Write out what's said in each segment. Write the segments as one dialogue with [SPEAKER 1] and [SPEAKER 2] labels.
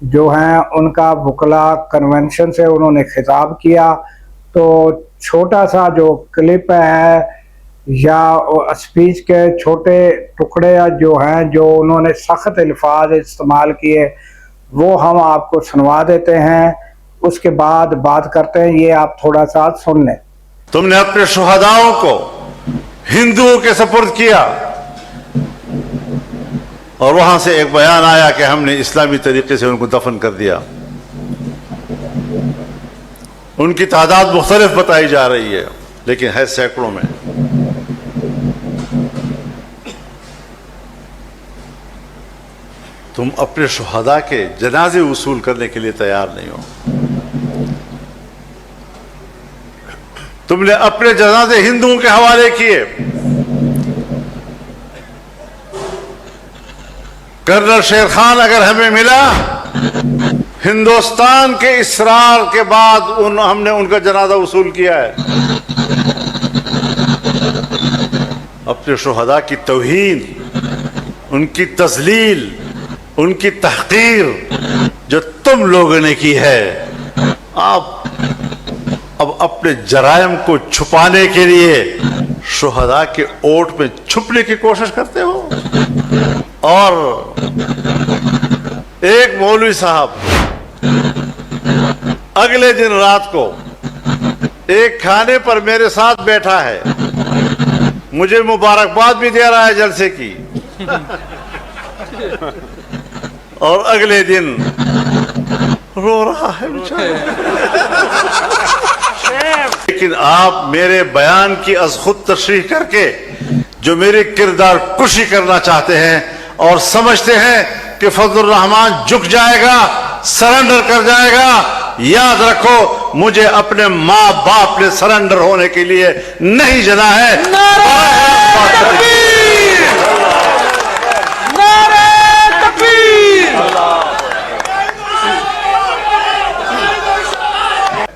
[SPEAKER 1] جو ہیں ان کا وکلا کنونشن سے انہوں نے خطاب کیا. تو چھوٹا سا جو کلپ ہے یا اسپیچ کے چھوٹے ٹکڑے جو ہیں جو انہوں نے سخت الفاظ استعمال کیے وہ ہم آپ کو سنوا دیتے ہیں, اس کے بعد بات کرتے ہیں. یہ آپ تھوڑا سا سن لیں.
[SPEAKER 2] تم نے اپنے شہداؤں کو ہندوؤں کے سپرد کیا اور وہاں سے ایک بیان آیا کہ ہم نے اسلامی طریقے سے ان کو دفن کر دیا. ان کی تعداد مختلف بتائی جا رہی ہے لیکن ہے سینکڑوں میں. تم اپنے شہداء کے جنازے وصول کرنے کے لیے تیار نہیں ہو. تم نے اپنے جنازے ہندوؤں کے حوالے کیے. کرنل شیر خان اگر ہمیں ملا ہندوستان کے اصرار کے بعد ہم نے ان کا جنازہ وصول کیا ہے. اپنے شہداء کی توہین, ان کی تذلیل, ان کی تحقیر جو تم لوگوں نے کی ہے, آپ اب اپنے جرائم کو چھپانے کے لیے شہداء کے اوٹ میں چھپنے کی کوشش کرتے ہو. اور ایک مولوی صاحب اگلے دن رات کو ایک کھانے پر میرے ساتھ بیٹھا ہے, مجھے مبارکباد بھی دے رہا ہے جلسے کی, اور اگلے دن رو رہا ہے لیکن آپ میرے بیان کی از خود تشریح کر کے جو میری کردار کشی کرنا چاہتے ہیں اور سمجھتے ہیں کہ فضل الرحمان جھک جائے گا, سرنڈر کر جائے گا. یاد رکھو مجھے اپنے ماں باپ نے سرنڈر ہونے کے لیے نہیں جنا ہے.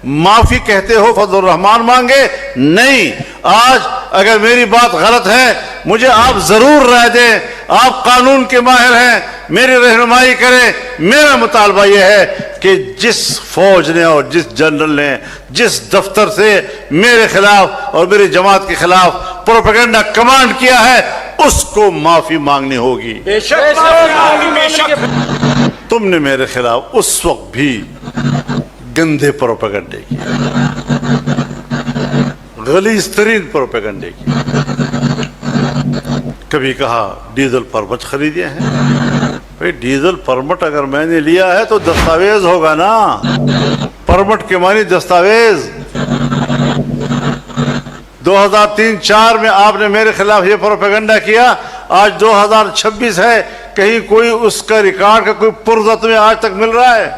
[SPEAKER 2] معافی کہتے ہو فضل الرحمان مانگے نہیں. آج اگر میری بات غلط ہے مجھے آپ ضرور رائے دیں. آپ قانون کے ماہر ہیں, میری رہنمائی کریں. میرا مطالبہ یہ ہے کہ جس فوج نے اور جس جنرل نے جس دفتر سے میرے خلاف اور میری جماعت کے خلاف پروپیگنڈا کمانڈ کیا ہے اس کو معافی مانگنی ہوگی. تم نے میرے خلاف اس وقت بھی گندے پروپیگنڈے کی, غلیظ ترین پروپیگنڈے کی. کبھی کہا ڈیزل پرمٹ خریدے ہیں. بھئی ڈیزل پرمٹ اگر میں نے لیا ہے تو دستاویز ہوگا نا, پرمٹ کے معنی دستاویز. 2003-04 میں آپ نے میرے خلاف یہ پروپیگنڈا کیا, آج 2026 ہے, کہیں کوئی اس کا ریکارڈ کا کوئی پرزہ تمہیں آج تک مل رہا ہے؟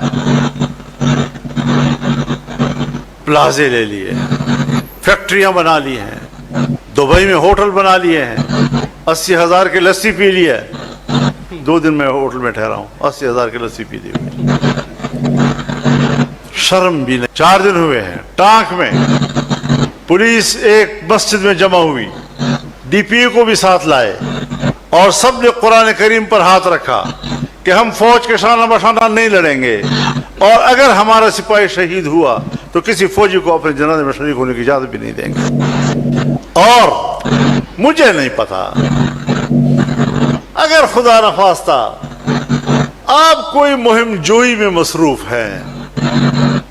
[SPEAKER 2] پلازے لے لیے, فیکٹریاں بنا لی ہیں, دبئی میں ہوٹل بنا لیے ہیں, 80,000 کی لسی پی لی ہے. 2 دن میں ہوٹل میں ٹھہرا ہوں, 80,000 کی لسی پی لی ہوئی. شرم بھی نہیں. 4 دن ہوئے ہیں ٹانک میں پولیس ایک مسجد میں جمع ہوئی, ڈی پی او کو بھی ساتھ لائے اور سب نے قرآن کریم پر ہاتھ رکھا کہ ہم فوج کے شانہ بشانہ نہیں لڑیں گے, اور اگر ہمارا سپاہی شہید ہوا تو کسی فوجی کو اپنے جنازے میں شریک ہونے کی اجازت بھی نہیں دیں گے. اور مجھے نہیں پتا, اگر خدا نخواستہ آپ کوئی مہم جوئی میں مصروف ہیں,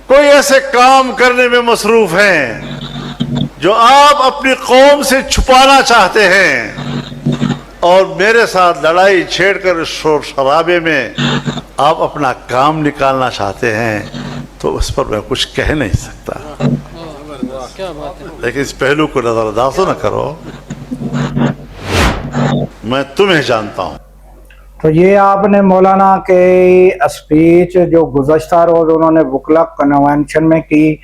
[SPEAKER 2] کوئی ایسے کام کرنے میں مصروف ہیں جو آپ اپنی قوم سے چھپانا چاہتے ہیں, اور میرے ساتھ لڑائی چھیڑ کر شور شرابے میں آپ اپنا کام نکالنا چاہتے ہیں, تو اس پر میں کچھ کہہ نہیں سکتا. لیکن اس پہلو کو نظر انداز نہ کرو, میں تمہیں جانتا ہوں.
[SPEAKER 1] تو یہ آپ نے مولانا کے اسپیچ جو گزشتہ روز انہوں نے وکلا کنونشن میں کی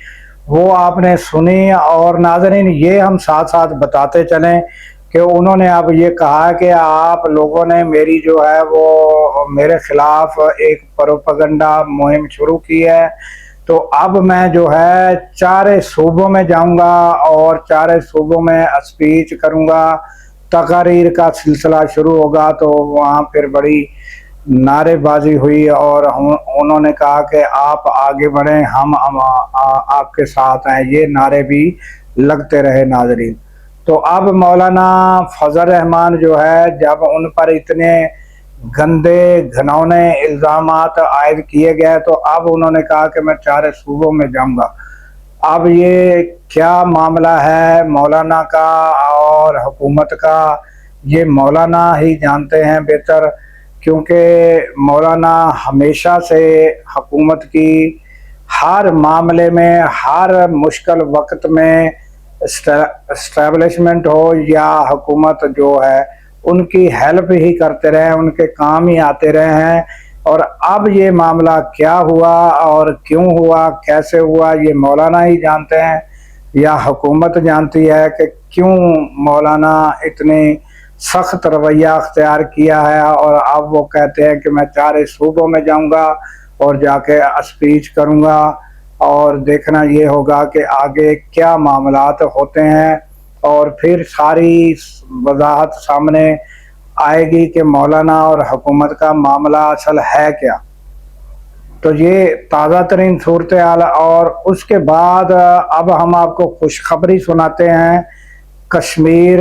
[SPEAKER 1] وہ آپ نے سنی. اور ناظرین یہ ہم ساتھ ساتھ بتاتے چلیں کہ انہوں نے اب یہ کہا کہ آپ لوگوں نے میری جو ہے وہ میرے خلاف ایک پروپیگنڈا مہم شروع کی ہے, تو اب میں جو ہے 4 صوبوں میں جاؤں گا اور 4 صوبوں میں اسپیچ کروں گا. تقاریر کا سلسلہ شروع ہوگا تو وہاں پھر بڑی نعرے بازی ہوئی اور انہوں نے کہا کہ آپ آگے بڑھیں، ہم آپ کے ساتھ ہیں، یہ نعرے بھی لگتے رہے ناظرین۔ تو اب مولانا فضل الرحمان جو ہے جب ان پر اتنے گندے گھنونے الزامات عائد کیے گئے تو اب انہوں نے کہا کہ میں چارے صوبوں میں جاؤں گا۔ اب یہ کیا معاملہ ہے مولانا کا اور حکومت کا، یہ مولانا ہی جانتے ہیں بہتر، کیونکہ مولانا ہمیشہ سے حکومت کی ہر معاملے میں، ہر مشکل وقت میں اسٹیبلشمنٹ ہو یا حکومت جو ہے ان کی ہیلپ ہی کرتے رہے، ان کے کام ہی آتے رہے ہیں۔ اور اب یہ معاملہ کیا ہوا اور کیوں ہوا، کیسے ہوا، یہ مولانا ہی جانتے ہیں یا حکومت جانتی ہے کہ کیوں مولانا اتنی سخت رویہ اختیار کیا ہے اور اب وہ کہتے ہیں کہ میں چارے صوبوں میں جاؤں گا اور جا کے اسپیچ کروں گا، اور دیکھنا یہ ہوگا کہ آگے کیا معاملات ہوتے ہیں اور پھر ساری وضاحت سامنے آئے گی کہ مولانا اور حکومت کا معاملہ اصل ہے کیا۔ تو یہ تازہ ترین صورتحال، اور اس کے بعد اب ہم آپ کو خوشخبری سناتے ہیں کشمیر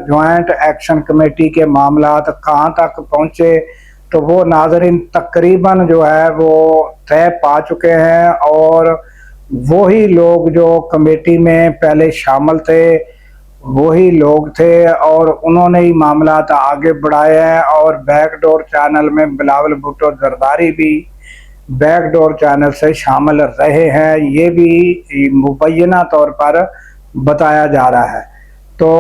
[SPEAKER 1] جوائنٹ ایکشن کمیٹی کے معاملات کہاں تک پہنچے۔ تو وہ ناظرین تقریباً جو ہے وہ طے پا چکے ہیں، اور وہی لوگ جو کمیٹی میں پہلے شامل تھے وہی لوگ تھے، اور انہوں نے ہی معاملات آگے بڑھائے ہیں۔ اور بیک ڈور چینل میں بلاول بھٹو زرداری بھی بیک ڈور چینل سے شامل رہے ہیں، یہ بھی مبینہ طور پر بتایا جا رہا ہے۔ تو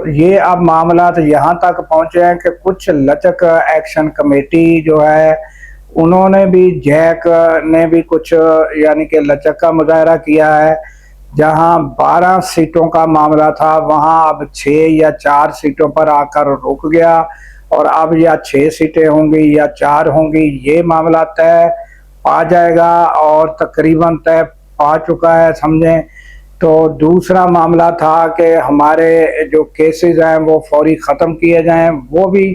[SPEAKER 1] یہ اب معاملات یہاں تک پہنچے ہیں کہ کچھ لچک ایکشن کمیٹی جو ہے انہوں نے بھی، جیک نے بھی کچھ یعنی کہ لچک کا مظاہرہ کیا ہے۔ جہاں 12 سیٹوں کا معاملہ تھا وہاں اب 6 یا 4 سیٹوں پر آ کر رک گیا، اور اب یا 6 سیٹیں ہوں گی یا 4 ہوں گی، یہ معاملہ طے پا جائے گا اور تقریباً طے پا چکا ہے سمجھیں۔ تو دوسرا معاملہ تھا کہ ہمارے جو کیسز ہیں وہ فوری ختم کیے جائیں، وہ بھی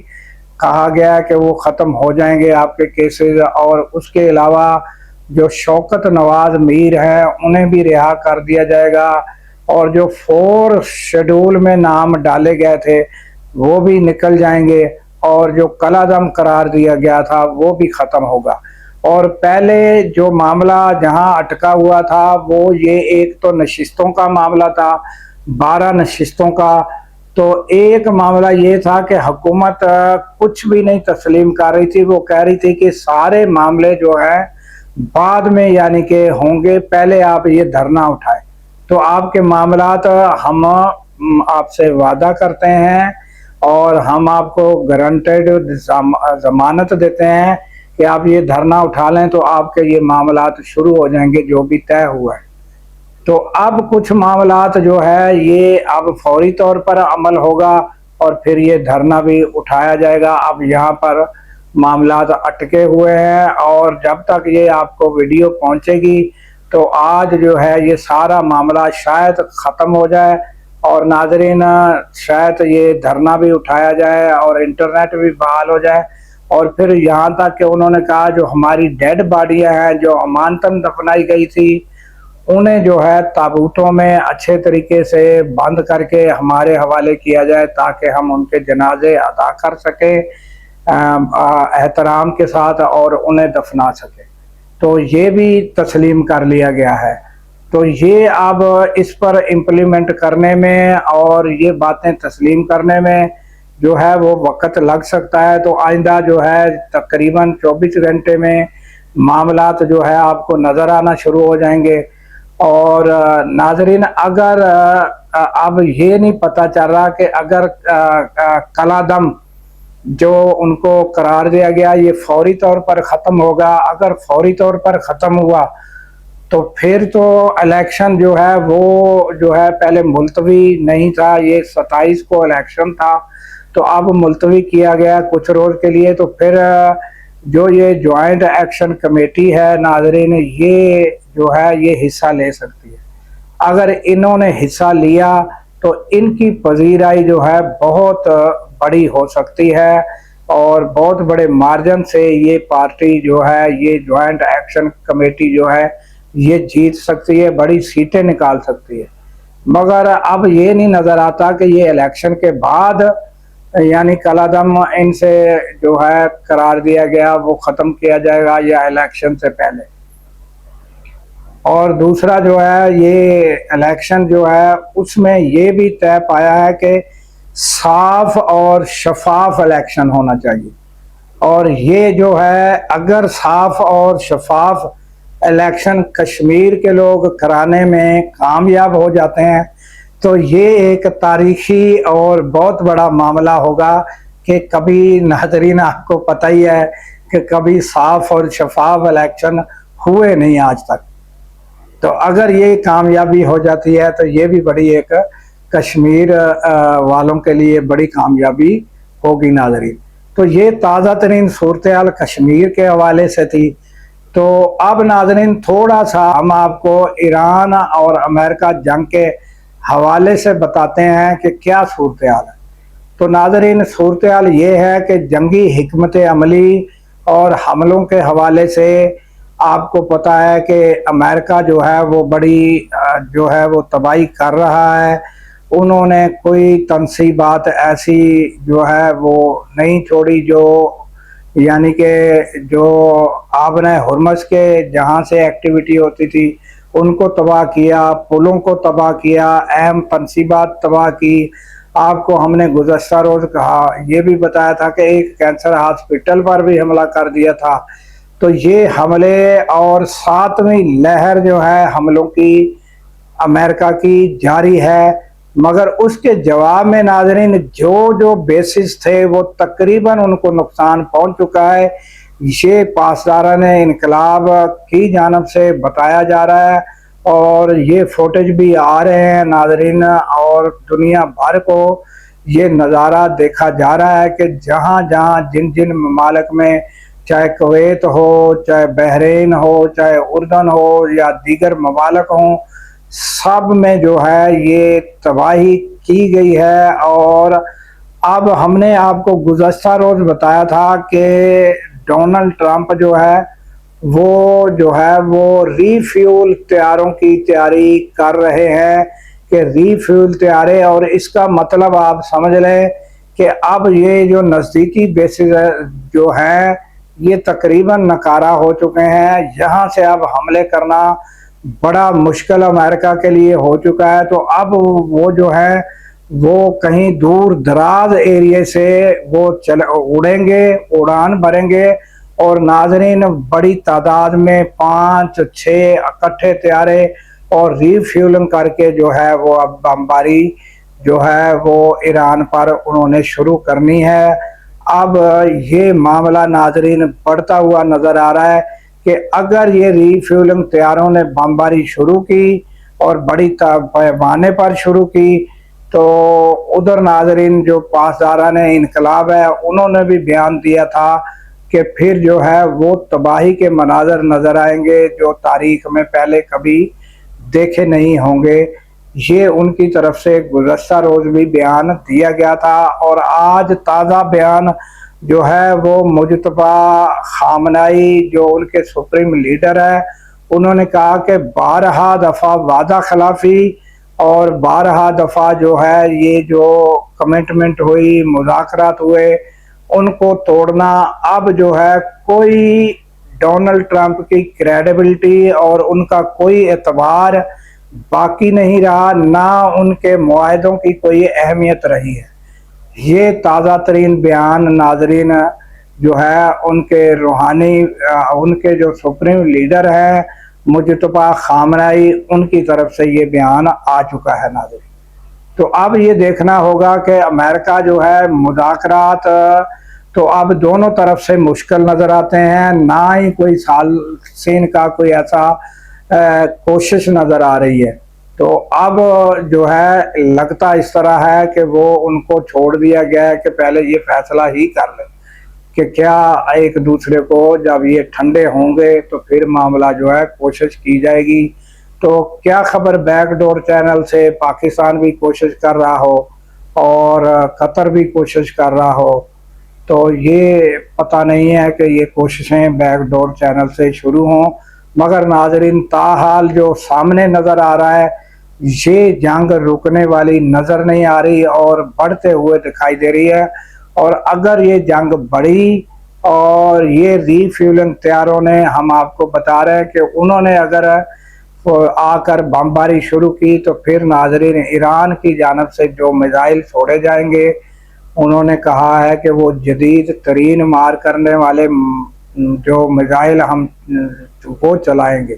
[SPEAKER 1] کہا گیا کہ وہ ختم ہو جائیں گے آپ کے کیسز، اور اس کے علاوہ جو شوکت نواز میر ہیں انہیں بھی رہا کر دیا جائے گا، اور جو 4 شیڈول میں نام ڈالے گئے تھے وہ بھی نکل جائیں گے، اور جو کالعدم قرار دیا گیا تھا وہ بھی ختم ہوگا۔ اور پہلے جو معاملہ جہاں اٹکا ہوا تھا وہ یہ ایک تو نشستوں کا معاملہ تھا، 12 نشستوں کا۔ تو ایک معاملہ یہ تھا کہ حکومت کچھ بھی نہیں تسلیم کر رہی تھی، وہ کہہ رہی تھی کہ سارے معاملے جو ہیں بعد میں یعنی کہ ہوں گے، پہلے آپ یہ دھرنا اٹھائیں۔ تو آپ کے معاملات ہم آپ سے وعدہ کرتے ہیں اور ہم آپ کو گارنٹیڈ ضمانت دیتے ہیں کہ آپ یہ دھرنا اٹھا لیں تو آپ کے یہ معاملات شروع ہو جائیں گے جو بھی طے ہوا ہے۔ تو اب کچھ معاملات جو ہے یہ اب فوری طور پر عمل ہوگا اور پھر یہ دھرنا بھی اٹھایا جائے گا۔ اب یہاں پر معاملات اٹکے ہوئے ہیں، اور جب تک یہ آپ کو ویڈیو پہنچے گی تو آج جو ہے یہ سارا معاملہ شاید ختم ہو جائے، اور ناظرین شاید یہ دھرنا بھی اٹھایا جائے اور انٹرنیٹ بھی بحال ہو جائے، اور پھر یہاں تک کہ انہوں نے کہا جو ہماری ڈیڈ باڈیاں ہیں جو امانتاً دفنائی گئی تھی انہیں جو ہے تابوتوں میں اچھے طریقے سے بند کر کے ہمارے حوالے کیا جائے تاکہ ہم ان کے جنازے ادا کر سکیں احترام کے ساتھ اور انہیں دفنا سکیں۔ تو یہ بھی تسلیم کر لیا گیا ہے۔ تو یہ اب اس پر امپلیمنٹ کرنے میں اور یہ باتیں تسلیم کرنے میں جو ہے وہ وقت لگ سکتا ہے۔ تو آئندہ جو ہے تقریباً 24 گھنٹے میں معاملات جو ہے آپ کو نظر آنا شروع ہو جائیں گے۔ اور ناظرین اگر اب یہ نہیں پتہ چل رہا کہ اگر کالعدم جو ان کو قرار دیا گیا یہ فوری طور پر ختم ہوگا، اگر فوری طور پر ختم ہوا تو پھر تو الیکشن جو ہے وہ جو ہے پہلے ملتوی نہیں تھا، یہ 27 کو الیکشن تھا تو اب ملتوی کیا گیا کچھ روز کے لیے۔ تو پھر جو یہ جوائنٹ ایکشن کمیٹی ہے ناظرین یہ جو ہے یہ حصہ لے سکتی ہے۔ اگر انہوں نے حصہ لیا تو ان کی پذیرائی جو ہے بہت بڑی ہو سکتی ہے اور بہت بڑے مارجن سے یہ پارٹی جو ہے، یہ جوائنٹ ایکشن کمیٹی جو ہے یہ جیت سکتی ہے، بڑی سیٹیں نکال سکتی ہے۔ مگر اب یہ نہیں نظر آتا کہ یہ الیکشن کے بعد یعنی کالعدم ان سے جو ہے قرار دیا گیا وہ ختم کیا جائے گا یا الیکشن سے پہلے۔ اور دوسرا جو ہے یہ الیکشن جو ہے اس میں یہ بھی طے پایا ہے کہ صاف اور شفاف الیکشن ہونا چاہیے، اور یہ جو ہے اگر صاف اور شفاف الیکشن کشمیر کے لوگ کرانے میں کامیاب ہو جاتے ہیں تو یہ ایک تاریخی اور بہت بڑا معاملہ ہوگا کہ کبھی ناظرین آپ کو پتہ ہی ہے کہ کبھی صاف اور شفاف الیکشن ہوئے نہیں آج تک۔ تو اگر یہ کامیابی ہو جاتی ہے تو یہ بھی بڑی ایک کشمیر والوں کے لیے بڑی کامیابی ہوگی ناظرین۔ تو یہ تازہ ترین صورتحال کشمیر کے حوالے سے تھی۔ تو اب ناظرین تھوڑا سا ہم آپ کو ایران اور امریکہ جنگ کے حوالے سے بتاتے ہیں کہ کیا صورتحال ہے۔ تو ناظرین صورتحال یہ ہے کہ جنگی حکمت عملی اور حملوں کے حوالے سے آپ کو پتہ ہے کہ امریکہ جو ہے وہ بڑی جو ہے وہ تباہی کر رہا ہے۔ انہوں نے کوئی تنصیبات ایسی جو ہے وہ نہیں چھوڑی جو یعنی کہ جو آبِ ہرمز کے جہاں سے ایکٹیویٹی ہوتی تھی ان کو تباہ کیا، پلوں کو تباہ کیا، اہم تنصیبات تباہ کی۔ آپ کو ہم نے گزشتہ روز کہا یہ بھی بتایا تھا کہ ایک کینسر ہاسپٹل پر بھی حملہ کر دیا تھا۔ تو یہ حملے اور 7ویں لہر جو ہے حملوں کی امریکہ کی جاری ہے، مگر اس کے جواب میں ناظرین جو بیسز تھے وہ تقریباً ان کو نقصان پہنچ چکا ہے۔ یہ پاسداران انقلاب کی جانب سے بتایا جا رہا ہے اور یہ فوٹیج بھی آ رہے ہیں ناظرین، اور دنیا بھر کو یہ نظارہ دیکھا جا رہا ہے کہ جہاں جہاں جن ممالک میں چاہے کویت ہو، چاہے بحرین ہو، چاہے اردن ہو یا دیگر ممالک ہوں، سب میں جو ہے یہ تباہی کی گئی ہے۔ اور اب ہم نے آپ کو گزشتہ روز بتایا تھا کہ ڈونلڈ ٹرمپ جو ہے وہ ری فیول طیاروں کی تیاری کر رہے ہیں کہ ری فیول طیارے، اور اس کا مطلب آپ سمجھ لیں کہ اب یہ جو نزدیکی بیسز جو ہیں یہ تقریباً ناکارہ ہو چکے ہیں، یہاں سے اب حملے کرنا بڑا مشکل امریکہ کے لیے ہو چکا ہے۔ تو اب وہ جو ہے وہ کہیں دور دراز ایریے سے وہ اڑیں گے، اڑان بھریں گے، اور ناظرین بڑی تعداد میں 5-6 اکٹھے طیارے اور ری فیولنگ کر کے جو ہے وہ اب بمباری جو ہے وہ ایران پر انہوں نے شروع کرنی ہے۔ اب یہ معاملہ ناظرین بڑھتا ہوا نظر آ رہا ہے کہ اگر یہ ری فیولنگ طیاروں نے بمباری شروع کی اور بڑی پیمانے پر شروع کی تو ادھر ناظرین جو پاسداران انقلاب ہے انہوں نے بھی بیان دیا تھا کہ پھر جو ہے وہ تباہی کے مناظر نظر آئیں گے جو تاریخ میں پہلے کبھی دیکھے نہیں ہوں گے۔ یہ ان کی طرف سے گزشتہ روز بھی بیان دیا گیا تھا، اور آج تازہ بیان جو ہے وہ مجتبی خامنائی جو ان کے سپریم لیڈر ہے انہوں نے کہا کہ 12 دفعہ وعدہ خلافی اور 12 دفعہ جو ہے یہ جو کمٹمنٹ ہوئی، مذاکرات ہوئے، ان کو توڑنا اب جو ہے کوئی ڈونلڈ ٹرمپ کی کریڈیبلٹی اور ان کا کوئی اعتبار باقی نہیں رہا، نہ ان کے معاہدوں کی کوئی اہمیت رہی ہے۔ یہ تازہ ترین بیان ناظرین جو ہے ان کے روحانی ان کے جو سپریم لیڈر ہیں مجتبی خامنائی ان کی طرف سے یہ بیان آ چکا ہے ناظرین۔ تو اب یہ دیکھنا ہوگا کہ امریکہ جو ہے مذاکرات تو اب دونوں طرف سے مشکل نظر آتے ہیں، نہ ہی کوئی سالسین کا کوئی ایسا کوشش نظر آ رہی ہے۔ تو اب جو ہے لگتا اس طرح ہے کہ وہ ان کو چھوڑ دیا گیا ہے کہ پہلے یہ فیصلہ ہی کر لیں کہ کیا ایک دوسرے کو جب یہ ٹھنڈے ہوں گے تو پھر معاملہ جو ہے کوشش کی جائے گی۔ تو کیا خبر بیک ڈور چینل سے پاکستان بھی کوشش کر رہا ہو اور قطر بھی کوشش کر رہا ہو، تو یہ پتہ نہیں ہے کہ یہ کوششیں بیک ڈور چینل سے شروع ہوں، مگر ناظرین تاحال جو سامنے نظر آ رہا ہے یہ جنگ رکنے والی نظر نہیں آ رہی اور بڑھتے ہوئے دکھائی دے رہی ہے۔ اور اگر یہ جنگ بڑھی اور یہ ری فیولنگ طیاروں نے، ہم آپ کو بتا رہے ہیں کہ انہوں نے اگر آ کر بمباری شروع کی تو پھر ناظرین ایران کی جانب سے جو میزائل چھوڑے جائیں گے، انہوں نے کہا ہے کہ وہ جدید ترین مار کرنے والے جو میزائل ہم وہ چلائیں گے،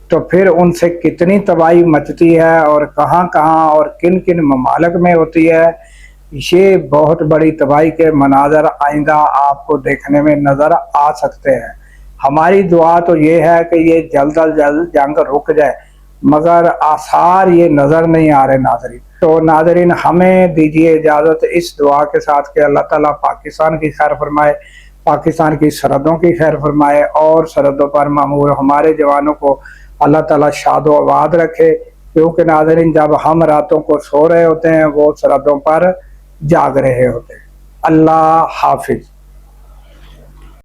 [SPEAKER 1] تو پھر ان سے کتنی تباہی مچتی ہے اور کہاں کہاں اور کن کن ممالک میں ہوتی ہے، یہ بہت بڑی تباہی کے مناظر آئندہ آپ کو دیکھنے میں نظر آ سکتے ہیں۔ ہماری دعا تو یہ ہے کہ یہ جلد از جلد جنگ رک جائے، مگر آثار یہ نظر نہیں آ رہے ناظرین۔ تو ناظرین ہمیں دیجیے اجازت اس دعا کے ساتھ کہ اللہ تعالیٰ پاکستان کی خیر فرمائے، پاکستان کی سرحدوں کی خیر فرمائے اور سرحدوں پر مامور ہمارے جوانوں کو اللہ تعالیٰ شاد و آباد رکھے، کیونکہ ناظرین جب ہم راتوں کو سو رہے ہوتے ہیں وہ سرحدوں پر جاگ رہے ہوتے ہیں۔ اللہ حافظ۔